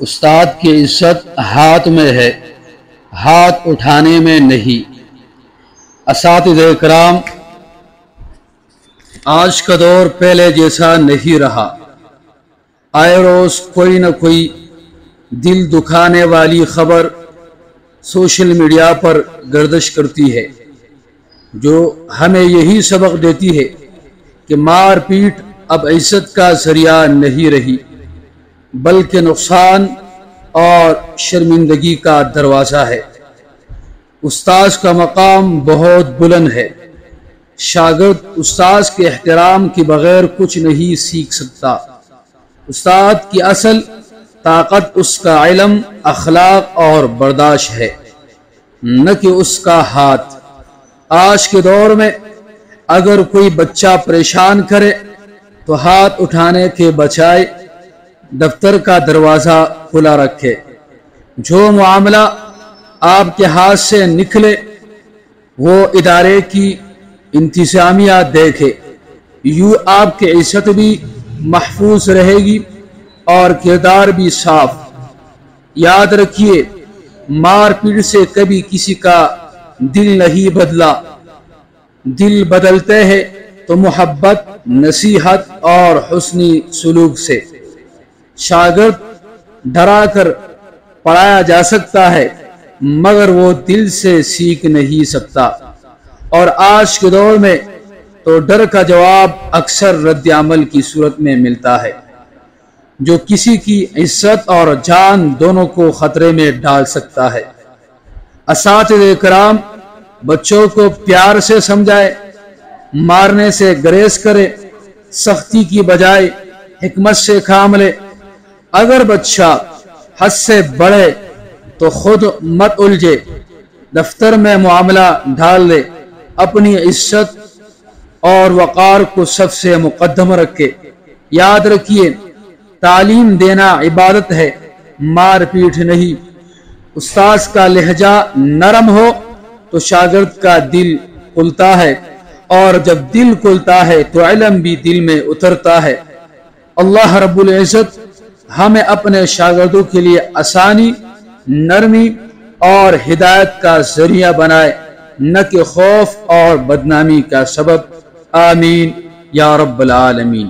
استاد کی عزت ہاتھ میں ہے، ہاتھ اٹھانے میں نہیں۔ اساتذہ کرام، آج کا دور پہلے جیسا نہیں رہا۔ آئے روز کوئی نہ کوئی دل دکھانے والی خبر سوشل میڈیا پر گردش کرتی ہے، جو ہمیں یہی سبق دیتی ہے کہ مار پیٹ اب عزت کا ذریعہ نہیں رہی، بلکہ نقصان اور شرمندگی کا دروازہ ہے۔ استاذ کا مقام بہت بلند ہے۔ شاگرد استاذ کے احترام کے بغیر کچھ نہیں سیکھ سکتا۔ استاد کی اصل طاقت اس کا علم، اخلاق اور برداشت ہے، نہ کہ اس کا ہاتھ۔ آج کے دور میں اگر کوئی بچہ پریشان کرے تو ہاتھ اٹھانے کے بجائے دفتر کا دروازہ کھلا رکھے۔ جو معاملہ آپ کے ہاتھ سے نکلے وہ ادارے کی انتظامیہ دیکھے، یوں آپ کی عزت بھی محفوظ رہے گی اور کردار بھی صاف۔ یاد رکھیے، مار پیٹ سے کبھی کسی کا دل نہیں بدلا۔ دل بدلتے ہیں تو محبت، نصیحت اور حسنی سلوک سے۔ شاگرد ڈرا کر پڑھایا جا سکتا ہے، مگر وہ دل سے سیکھ نہیں سکتا، اور آج کے دور میں تو ڈر کا جواب اکثر رد عمل کی صورت میں ملتا ہے، جو کسی کی عزت اور جان دونوں کو خطرے میں ڈال سکتا ہے۔ اساتذہ کرام، بچوں کو پیار سے سمجھائے، مارنے سے گریز کرے، سختی کی بجائے حکمت سے کام لے۔ اگر بچہ حد سے بڑھے تو خود مت الجھے، دفتر میں معاملہ ڈھال لے، اپنی عزت اور وقار کو سب سے مقدم رکھے۔ یاد رکھیے، تعلیم دینا عبادت ہے، مار پیٹ نہیں۔ استاذ کا لہجہ نرم ہو تو شاگرد کا دل کھلتا ہے، اور جب دل کھلتا ہے تو علم بھی دل میں اترتا ہے۔ اللہ رب العزت ہمیں اپنے شاگردوں کے لیے آسانی، نرمی اور ہدایت کا ذریعہ بنائے، نہ کہ خوف اور بدنامی کا سبب۔ آمین یا رب العالمین۔